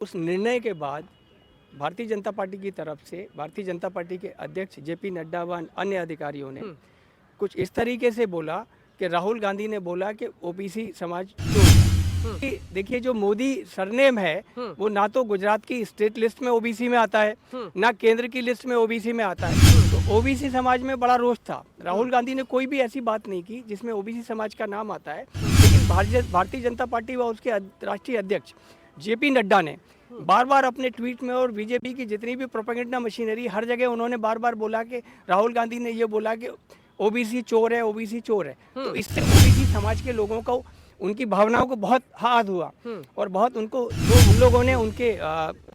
उस निर्णय के बाद भारतीय जनता पार्टी की तरफ से भारतीय जनता पार्टी के अध्यक्ष जेपी नड्डा व अन्य अधिकारियों ने कुछ इस तरीके से बोला कि राहुल गांधी ने बोला कि ओबीसी समाज चोर है। कि देखिए, जो मोदी सरनेम है वो ना तो गुजरात की स्टेट लिस्ट में ओबीसी में आता है, ना केंद्र की लिस्ट में ओबीसी में आता है। तो ओबीसी समाज में बड़ा रोष था। राहुल गांधी ने कोई भी ऐसी बात नहीं की जिसमें ओबीसी समाज का नाम आता है, लेकिन भारतीय जनता पार्टी व उसके राष्ट्रीय अध्यक्ष जेपी नड्डा ने बार बार अपने ट्वीट में और बीजेपी की जितनी भी प्रोपेगेंडा मशीनरी, हर जगह उन्होंने बार बार बोला कि राहुल गांधी ने ये बोला कि ओबीसी चोर है, ओबीसी चोर है। तो इससे ओबीसी समाज के लोगों को, उनकी भावनाओं को बहुत हाथ हुआ और बहुत उनको, जो हम लोगों ने उनके,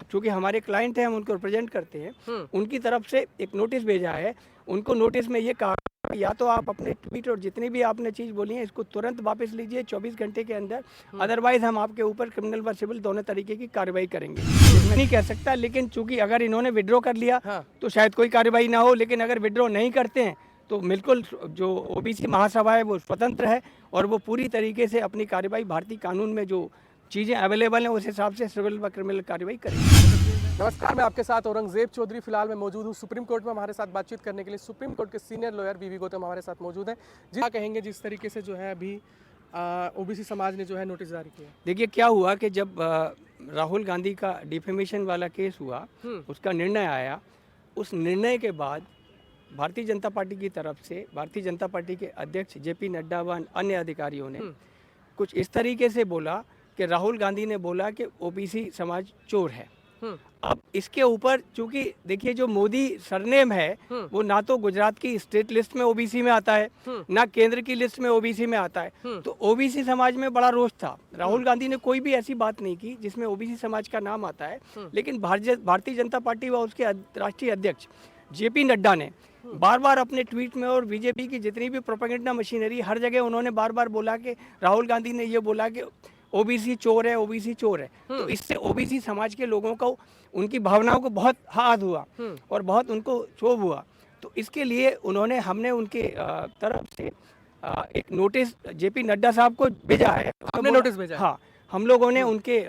चूँकि हमारे क्लाइंट हैं, हम उनको रिप्रेजेंट करते हैं, उनकी तरफ से एक नोटिस भेजा है। उनको नोटिस में ये कहा या तो आप अपने ट्वीट और जितनी भी आपने चीज़ बोली है इसको तुरंत वापस लीजिए 24 घंटे के अंदर, अदरवाइज हम आपके ऊपर क्रिमिनल व सिविल दोनों तरीके की कार्रवाई करेंगे। मैं नहीं कह सकता, लेकिन चूंकि अगर इन्होंने विड्रॉ कर लिया तो शायद कोई कार्रवाई ना हो, लेकिन अगर विड्रॉ नहीं करते हैं तो बिल्कुल जो ओबीसी महासभा है वो स्वतंत्र है और वो पूरी तरीके से अपनी कार्रवाई भारतीय कानून में जो चीज़ें अवेलेबल हैं उस हिसाब से सिविल व क्रिमिनल कार्रवाई करेंगे। नमस्कार, मैं आपके साथ औरंगजेब चौधरी फिलहाल मैं मौजूद हूँ सुप्रीम कोर्ट में। हमारे साथ बातचीत करने के लिए सुप्रीम कोर्ट के सीनियर लॉयर वीवी गौतम हमारे साथ मौजूद हैं। जी, क्या कहेंगे जिस तरीके से जो है अभी ओबीसी समाज ने जो है नोटिस जारी किया? देखिए, क्या हुआ कि जब राहुल गांधी का डिफेमेशन वाला केस हुआ, उसका निर्णय आया, उस निर्णय के बाद भारतीय जनता पार्टी की तरफ से भारतीय जनता पार्टी के अध्यक्ष जेपी नड्डा व अन्य अधिकारियों ने कुछ इस तरीके से बोला कि राहुल गांधी ने बोला कि ओबीसी समाज चोर है। अब इसके ऊपर, चूंकि देखिए, जो मोदी सरनेम है वो ना तो गुजरात की स्टेट लिस्ट में ओबीसी में आता है, ना केंद्र की लिस्ट में ओबीसी में आता है। तो ओबीसी समाज में बड़ा रोष था। राहुल गांधी ने कोई भी ऐसी बात नहीं की जिसमें ओबीसी समाज का नाम आता है, लेकिन भारतीय जनता पार्टी व उसके राष्ट्रीय अध्यक्ष जेपी नड्डा ने बार बार अपने ट्वीट में और बीजेपी की जितनी भी प्रोपेगेंडा मशीनरी, हर जगह उन्होंने बार बार बोला कि राहुल गांधी ने ये बोला कि ओबीसी चोर है, ओबीसी चोर है। तो इससे ओबीसी समाज के लोगों को, उनकी भावनाओं को बहुत हाथ हुआ और बहुत उनको क्षोभ हुआ। तो इसके लिए हमने उनके तरफ से एक नोटिस जेपी नड्डा साहब को भेजा है। आपने नोटिस भेजा? हाँ, हम लोगों ने उनके,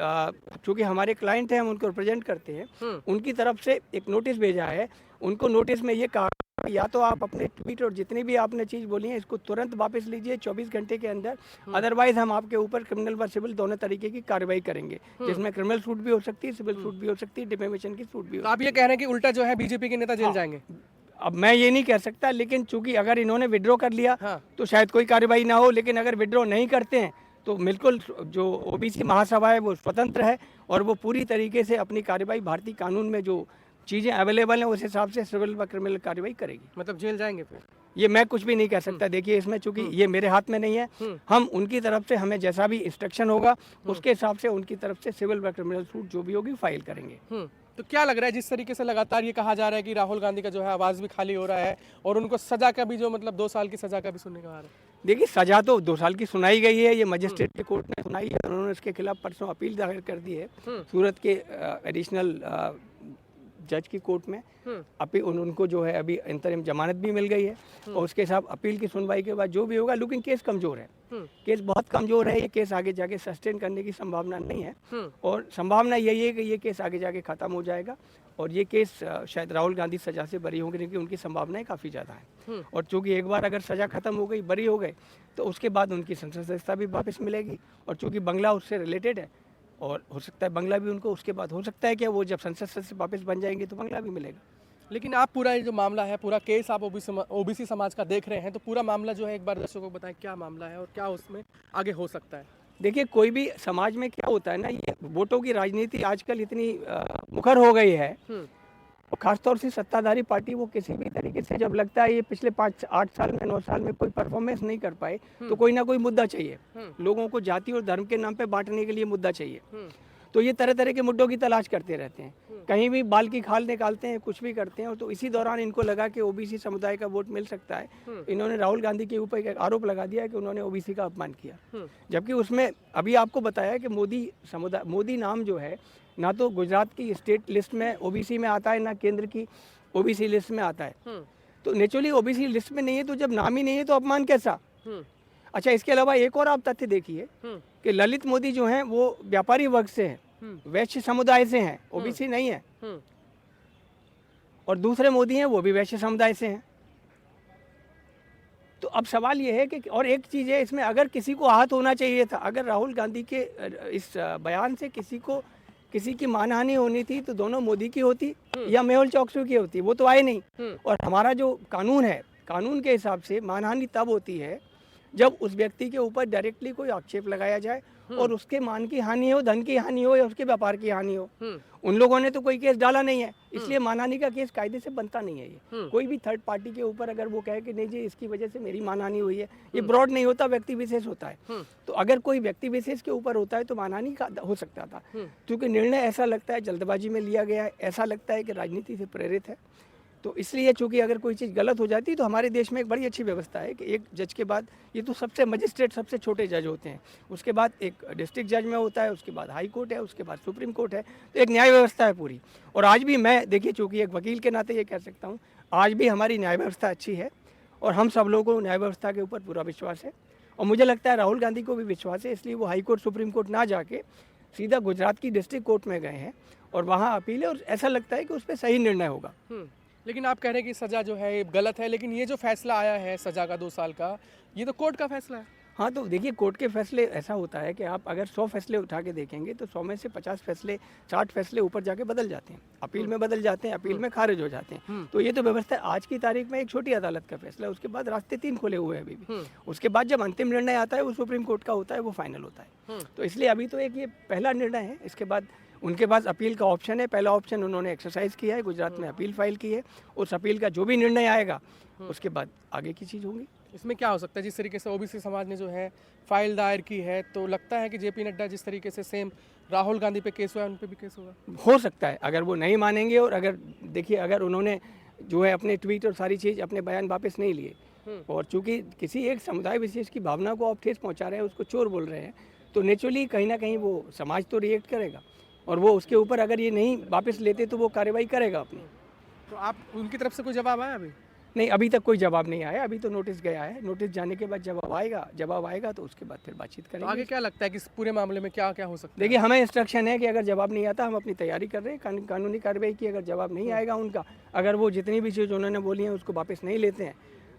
चूँकि हमारे क्लाइंट हैं, हम उनको रिप्रेजेंट करते हैं, उनकी तरफ से एक नोटिस भेजा है। उनको नोटिस में ये कहा या तो आप अपने ट्वीट और जितनी भी आपने चीज़ बोली है इसको तुरंत वापस लीजिए 24 घंटे के अंदर, अदरवाइज हम आपके ऊपर क्रिमिनल व सिविल दोनों तरीके की कार्रवाई करेंगे, जिसमें क्रिमिनल सूट भी हो सकती है, सिविल सूट भी हो सकती है, डिफेमेशन की सूट भी हो। तो आप ये कह रहे हैं कि उल्टा जो है बीजेपी के नेता जेल जाएंगे? अब मैं ये नहीं कह सकता, लेकिन चूंकि अगर इन्होंने विड्रॉ कर लिया तो शायद कोई कार्रवाई ना हो, लेकिन अगर विड्रॉ नहीं करते हैं तो बिल्कुल जो ओबीसी महासभा है वो स्वतंत्र है और वो पूरी तरीके से अपनी कार्रवाई भारतीय कानून में जो चीज़ें अवेलेबल हैं उस हिसाब से सिविल व क्रिमिनल कार्रवाई करेगी। मतलब जेल जाएंगे फिर? ये मैं कुछ भी नहीं कह सकता। देखिए, इसमें चूंकि ये मेरे हाथ में नहीं है, हम उनकी तरफ से हमें जैसा भी इंस्ट्रक्शन होगा उसके हिसाब से उनकी तरफ से सिविल व क्रिमिनल सूट जो भी होगी फाइल करेंगे। तो क्या लग रहा है जिस तरीके से लगातार ये कहा जा रहा है कि राहुल गांधी का जो है आवाज़ भी खाली हो रहा है और उनको सजा का भी, जो मतलब 2 साल की सजा का भी सुनने को आ रहा है? देखिए, सजा तो 2 साल की सुनाई गई है, ये मजिस्ट्रेट के कोर्ट ने सुनाई है। उन्होंने इसके खिलाफ परसों अपील दाखिल कर दी है सूरत के एडिशनल जज की कोर्ट में। अपील उनको जो है अभी इंतरिम जमानत भी मिल गई है और उसके साथ अपील की सुनवाई के बाद जो भी होगा, लेकिन केस कमज़ोर है, केस बहुत कमज़ोर है। ये केस आगे जाके सस्टेन करने की संभावना नहीं है और संभावना यही है कि ये केस आगे जाके ख़त्म हो जाएगा और ये केस शायद राहुल गांधी सज़ा से बरी होंगे, क्योंकि उनकी संभावनाएं काफ़ी ज़्यादा हैं। और चूँकि एक बार अगर सज़ा ख़त्म हो गई, बरी हो गए, तो उसके बाद उनकी संसद सदस्यता भी वापस मिलेगी और चूँकि बंगला उससे रिलेटेड है और हो सकता है बंगला भी उनको, उसके बाद हो सकता है कि वो जब संसद सदस्य वापस बन जाएंगे तो बंगला भी मिलेगा। लेकिन आप पूरा ये जो मामला है, पूरा केस आप ओबीसी समाज का देख रहे हैं, तो पूरा मामला जो है एक बार दर्शकों को बताएं क्या मामला है और क्या उसमें आगे हो सकता है? देखिए, कोई भी समाज में क्या होता है ना, ये वोटों की राजनीति आजकल इतनी मुखर हो गई है और खासतौर से सत्ताधारी पार्टी वो किसी भी तरीके से जब लगता है ये पिछले 5-8 साल में 9 साल में कोई परफॉर्मेंस नहीं कर पाए तो कोई ना कोई मुद्दा चाहिए। लोगों को जाति और धर्म के नाम पे बांटने के लिए मुद्दा चाहिए। तो ये तरह तरह के मुद्दों की तलाश करते रहते हैं, कहीं भी बाल की खाल निकालते हैं, कुछ भी करते हैं। और तो इसी दौरान इनको लगा कि ओबीसी समुदाय का वोट मिल सकता है। इन्होंने राहुल गांधी के ऊपर एक आरोप लगा दिया कि उन्होंने ओबीसी का अपमान किया, जबकि उसमें अभी आपको बताया कि मोदी नाम जो है ना तो गुजरात की स्टेट लिस्ट में ओबीसी में आता है, ना केंद्र की ओबीसी लिस्ट में आता है। तो नेचुरली ओबीसी लिस्ट में नहीं है, तो जब नाम ही नहीं है तो अपमान कैसा? अच्छा, इसके अलावा एक और आप तथ्य देखिए कि ललित मोदी जो हैं वो व्यापारी वर्ग से हैं वैश्य समुदाय से हैं, ओबीसी नहीं है। और दूसरे मोदी हैं वो भी वैश्य समुदाय से हैं। तो अब सवाल ये है कि और एक चीज़ है इसमें, अगर किसी को आहत होना चाहिए था, अगर राहुल गांधी के इस बयान से किसी की मानहानि होनी थी तो दोनों मोदी की होती या मेहुल चोकसी की होती, वो तो आए नहीं। और हमारा जो कानून है, कानून के हिसाब से मानहानि तब होती है जब उस व्यक्ति के ऊपर डायरेक्टली कोई आक्षेप लगाया जाए और उसके मान की हानि हो, धन की हानि हो या उसके व्यापार की हानि हो। उन लोगों ने तो कोई केस डाला नहीं है, इसलिए मानहानि का केस कायदे से बनता नहीं है। ये कोई भी थर्ड पार्टी के ऊपर अगर वो कहे कि नहीं जी इसकी वजह से मेरी मानहानि हुई है, ये ब्रॉड नहीं होता, व्यक्ति विशेष होता है। तो अगर कोई व्यक्ति विशेष के ऊपर होता है तो मानहानि का हो सकता था, क्योंकि निर्णय ऐसा लगता है जल्दबाजी में लिया गया है, ऐसा लगता है कि राजनीति से प्रेरित है। तो इसलिए चूंकि अगर कोई चीज़ गलत हो जाती है तो हमारे देश में एक बड़ी अच्छी व्यवस्था है कि एक जज के बाद, ये तो सबसे मजिस्ट्रेट सबसे छोटे जज होते हैं, उसके बाद एक डिस्ट्रिक्ट जज में होता है, उसके बाद हाई कोर्ट है, उसके बाद सुप्रीम कोर्ट है। तो एक न्याय व्यवस्था है पूरी। और आज भी मैं देखिए, चूँकि एक वकील के नाते ये कह सकता हूँ, आज भी हमारी न्याय व्यवस्था अच्छी है और हम सब लोगों को न्याय व्यवस्था के ऊपर पूरा विश्वास है। और मुझे लगता है राहुल गांधी को भी विश्वास है, इसलिए वो हाई कोर्ट सुप्रीम कोर्ट ना जाके सीधा गुजरात की डिस्ट्रिक्ट कोर्ट में गए हैं और वहाँ अपील है और ऐसा लगता है कि उस पर सही निर्णय होगा। लेकिन आप कह रहे हैं कि सज़ा जो है ये गलत है, लेकिन ये जो फैसला आया है सज़ा का 2 साल का, ये तो कोर्ट का फैसला है। हाँ, तो देखिए कोर्ट के फैसले ऐसा होता है कि आप अगर 100 फैसले उठा के देखेंगे तो 100 में से 50 फैसले 60 फैसले ऊपर जाके बदल जाते हैं, अपील में बदल जाते हैं, अपील में खारिज हो जाते हैं। तो ये तो व्यवस्था है। आज की तारीख में एक छोटी अदालत का फैसला है, उसके बाद रास्ते 3 खुले हुए हैं अभी भी। उसके बाद जब अंतिम निर्णय आता है वो सुप्रीम कोर्ट का होता है, वो फाइनल होता है। तो इसलिए अभी तो एक ये पहला निर्णय है, इसके बाद उनके पास अपील का ऑप्शन है। पहला ऑप्शन उन्होंने एक्सरसाइज किया है, गुजरात में अपील फाइल की है। उस अपील का जो भी निर्णय आएगा उसके बाद आगे की चीज़ होगी। इसमें क्या हो सकता है? जिस तरीके से ओबीसी समाज ने जो है फाइल दायर की है, तो लगता है कि जेपी नड्डा जिस तरीके से सेम राहुल गांधी पे केस हुआ है उन पे भी केस होगा? हो सकता है, अगर वो नहीं मानेंगे और अगर देखिए अगर उन्होंने जो है अपने ट्वीट और सारी चीज़ अपने बयान वापस नहीं लिए और चूंकि किसी एक समुदाय विशेष की भावना को आप ठेस पहुंचा रहे हैं, उसको चोर बोल रहे हैं, तो नेचुरली कहीं ना कहीं वो समाज तो रिएक्ट करेगा और वो उसके ऊपर अगर ये नहीं वापस लेते तो वो कार्रवाई करेगा अपनी। तो आप उनकी तरफ से कोई जवाब आया अभी? नहीं, अभी तक कोई जवाब नहीं आया। अभी तो नोटिस गया है, नोटिस जाने के बाद जवाब आएगा तो उसके बाद फिर बातचीत तो करेंगे। आगे क्या लगता है कि इस पूरे मामले में क्या क्या हो सकता है? देखिए हमें इंस्ट्रक्शन है कि अगर जवाब नहीं आता हम अपनी तैयारी कर रहे हैं कानूनी कार्रवाई की। अगर जवाब नहीं आएगा उनका, अगर वो जितनी भी चीज़ उन्होंने बोली हैं उसको वापस नहीं लेते हैं,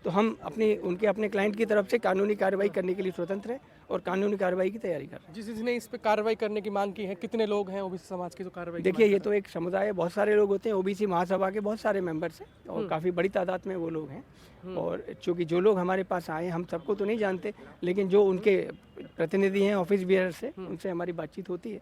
तो हम अपने क्लाइंट की तरफ से कानूनी कार्रवाई करने के लिए स्वतंत्र है और कानूनी कार्रवाई की तैयारी कर रहे हैं। जिसने इस पे कार्रवाई करने की मांग की है, कितने लोग हैं ओबीसी समाज की जो कार्रवाई की देखिए मांग ये तो एक समुदाय है, बहुत सारे लोग होते हैं, ओबीसी महासभा के बहुत सारे मेंबर्स हैं और काफ़ी बड़ी तादाद में वो लोग हैं। और चूँकि जो लोग हमारे पास आए हम सबको तो नहीं जानते, लेकिन जो उनके प्रतिनिधि हैं ऑफिस बियर से, उनसे हमारी बातचीत होती है।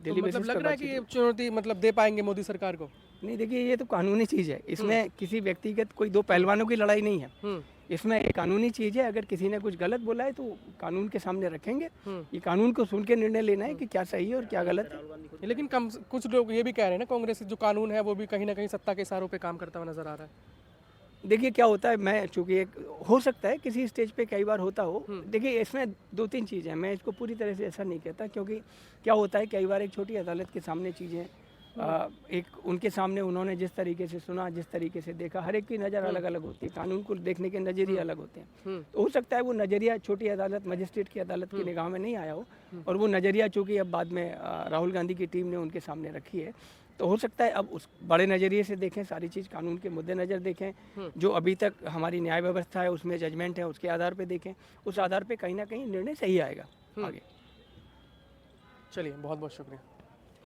तो मतलब लग रहा है कि ये चुनौती मतलब दे पाएंगे मोदी सरकार को? नहीं, देखिए ये तो कानूनी चीज़ है, इसमें किसी व्यक्तिगत कोई दो पहलवानों की लड़ाई नहीं है। इसमें एक कानूनी चीज़ है, अगर किसी ने कुछ गलत बोला है तो कानून के सामने रखेंगे। ये कानून को सुन के निर्णय लेना है कि क्या सही है और क्या गलत है। लेकिन कुछ लोग ये भी कह रहे हैं ना, कांग्रेस जो कानून है वो भी कहीं ना कहीं सत्ता के इशारों पे काम करता हुआ नजर आ रहा है। देखिए क्या होता है, मैं चूँकि एक हो सकता है किसी स्टेज पे कई बार होता हो। देखिए इसमें 2-3 चीज़ें हैं, मैं इसको पूरी तरह से ऐसा नहीं कहता, क्योंकि क्या होता है कई बार एक छोटी अदालत के सामने चीज़ें एक उनके सामने उन्होंने जिस तरीके से सुना, जिस तरीके से देखा, हर एक की नज़र अलग अलग होती है, कानून को देखने के नज़रिए अलग होते हैं। तो हो सकता है वो नज़रिया छोटी अदालत मजिस्ट्रेट की अदालत की निगाह में नहीं आया हो और वो नज़रिया चूँकि अब बाद में राहुल गांधी की टीम ने उनके सामने रखी है, तो हो सकता है अब उस बड़े नज़रिए से देखें, सारी चीज़ कानून के मुद्देनज़र देखें, जो अभी तक हमारी न्याय व्यवस्था है उसमें जजमेंट है उसके आधार पे देखें, उस आधार पे कहीं ना कहीं निर्णय सही आएगा आगे। चलिए, बहुत बहुत शुक्रिया।